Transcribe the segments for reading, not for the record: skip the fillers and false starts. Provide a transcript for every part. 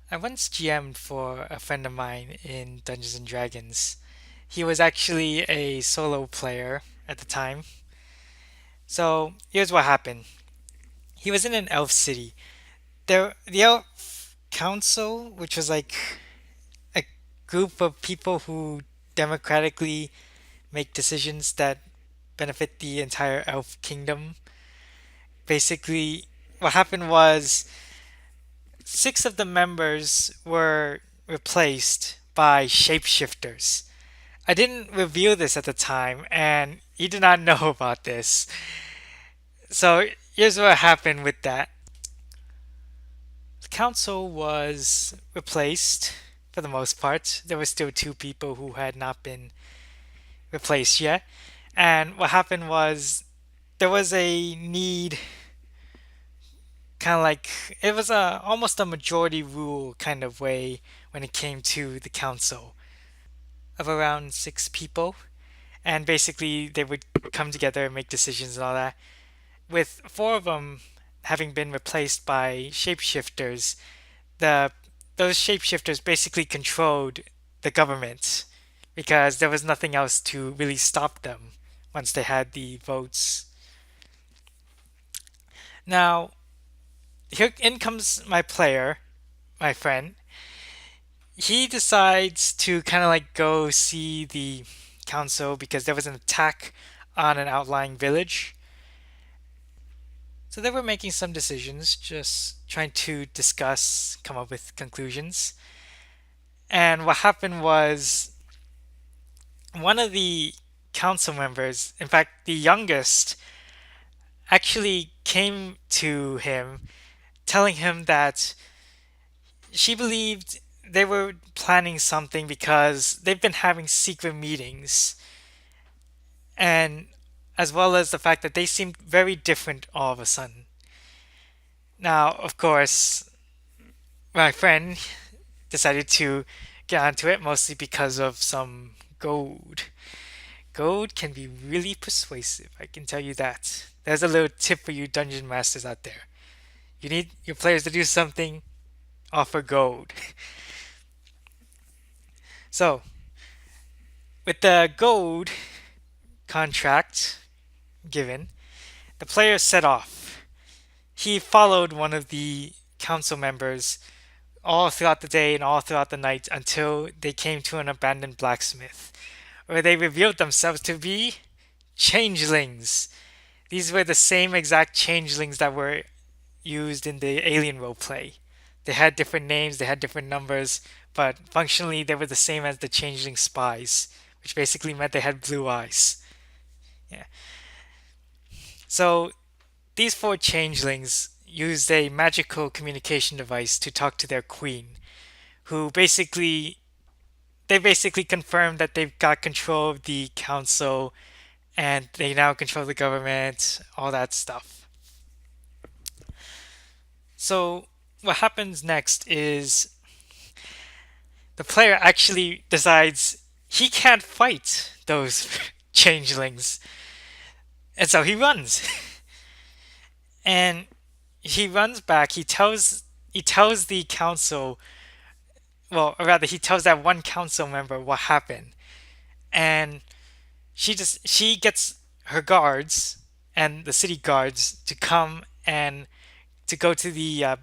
I once GM'd for a friend of mine in Dungeons and Dragons. He was actually a solo player at the time. So here's what happened. He was in an elf city. The elf council, which was like a group of people who democratically make decisions that benefit the entire elf kingdom. Basically, what happened was six of the members were replaced by shapeshifters. I didn't reveal this at the time, and he did not know about this. So here's what happened with that. The council was replaced for the most part. There were still two people who had not been replaced yet. And what happened was there was a need, kind of like it was a almost a majority rule kind of way when it came to the council of around six people. And basically, they would come together and make decisions and all that. With four of them having been replaced by shapeshifters, the those shapeshifters basically controlled the government because there was nothing else to really stop them once they had the votes. Now, here in comes my player, my friend. He decides to kind of like go see the council because there was an attack on an outlying village. So they were making some decisions, just trying to discuss, come up with conclusions. And what happened was one of the council members, in fact, the youngest, actually came to him telling him that she believed they were planning something because they've been having secret meetings, and as well as the fact that they seemed very different all of a sudden. Now, of course, my friend decided to get onto it mostly because of some gold. Gold can be really persuasive, I can tell you that. There's a little tip for you dungeon masters out there. You need your players to do something, offer gold. So, with the gold contract given, the player set off. He followed one of the council members all throughout the day and all throughout the night until they came to an abandoned blacksmith, where they revealed themselves to be changelings. These were the same exact changelings that were used in the alien roleplay. They had different names, they had different numbers, but functionally they were the same as the changeling spies, which basically meant they had blue eyes. Yeah. So these four changelings used a magical communication device to talk to their queen, who basically confirmed that they've got control of the council and they now control the government, all that stuff. So what happens next is the player actually decides he can't fight those changelings, and so he runs. And he runs back. He tells the council, well, or rather, he tells that one council member what happened, and she gets her guards and the city guards to come and to go to the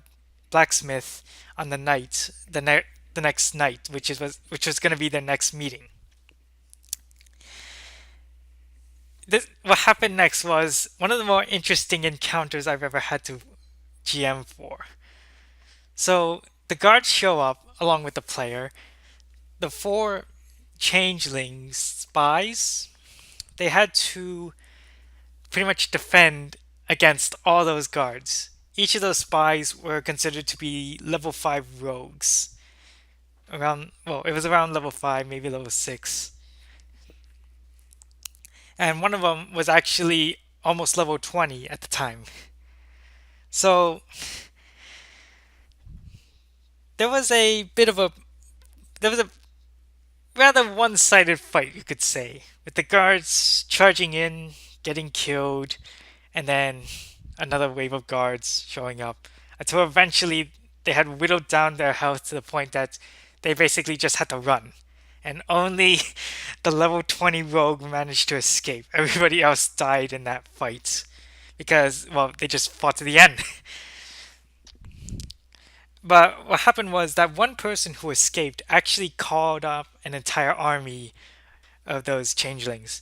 blacksmith on the next night, which was going to be their next meeting. What happened next was one of the more interesting encounters I've ever had to GM for. So the guards show up along with the player. The four changeling spies, they had to pretty much defend against all those guards. Each of those spies were considered to be level 5 rogues. It was around level 5, maybe level 6. And one of them was actually almost level 20 at the time. So there was a bit of a there was a rather one-sided fight, you could say, with the guards charging in, getting killed, and then another wave of guards showing up until eventually they had whittled down their health to the point that they basically just had to run. And only the level 20 rogue managed to escape. Everybody else died in that fight because, well, they just fought to the end. But what happened was that one person who escaped actually called up an entire army of those changelings.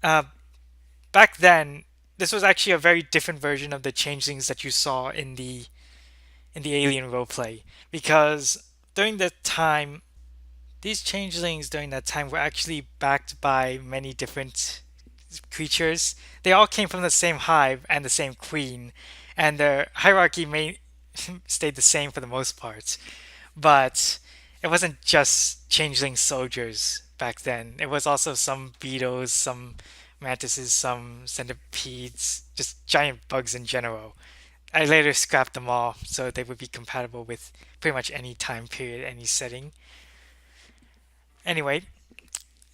Uh, Back then, this was actually a very different version of the changelings that you saw in the Alien roleplay, because during the time, these changelings during that time were actually backed by many different creatures. They all came from the same hive and the same queen, and their hierarchy may stayed the same for the most part. But it wasn't just changeling soldiers back then. It was also some beetles, some mantises, some centipedes, just giant bugs in general. I later scrapped them all so they would be compatible with pretty much any time period, any setting. Anyway,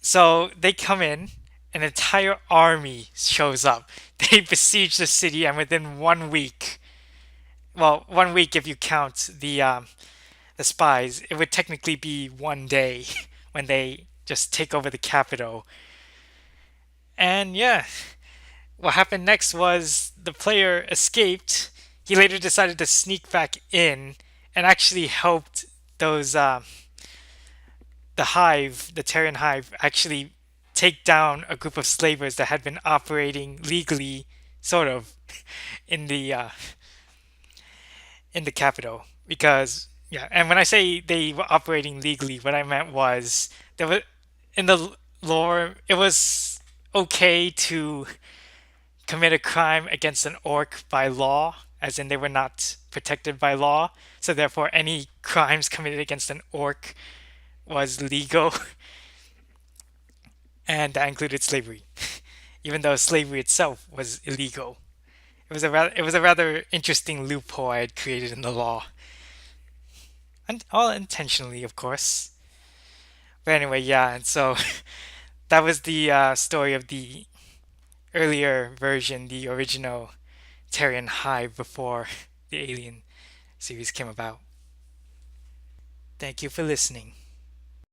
so they come in, an entire army shows up. They besiege the city, and within 1 week, well, 1 week if you count the spies, it would technically be one day when they just take over the capital. And yeah, what happened next was the player escaped. He later decided to sneak back in and actually helped those the hive, the Tarion Hive, actually take down a group of slavers that had been operating legally, sort of, in the capital. Because yeah, and when I say they were operating legally, what I meant was there was in the lore it was okay to commit a crime against an orc by law, as in they were not protected by law. So therefore, any crimes committed against an orc was legal, and that included slavery, even though slavery itself was illegal. It was a rather interesting loophole I had created in the law, and all intentionally, of course. But anyway, yeah, and so that was the story of the earlier version, the original Tarion Hive before the Alien series came about. Thank you for listening.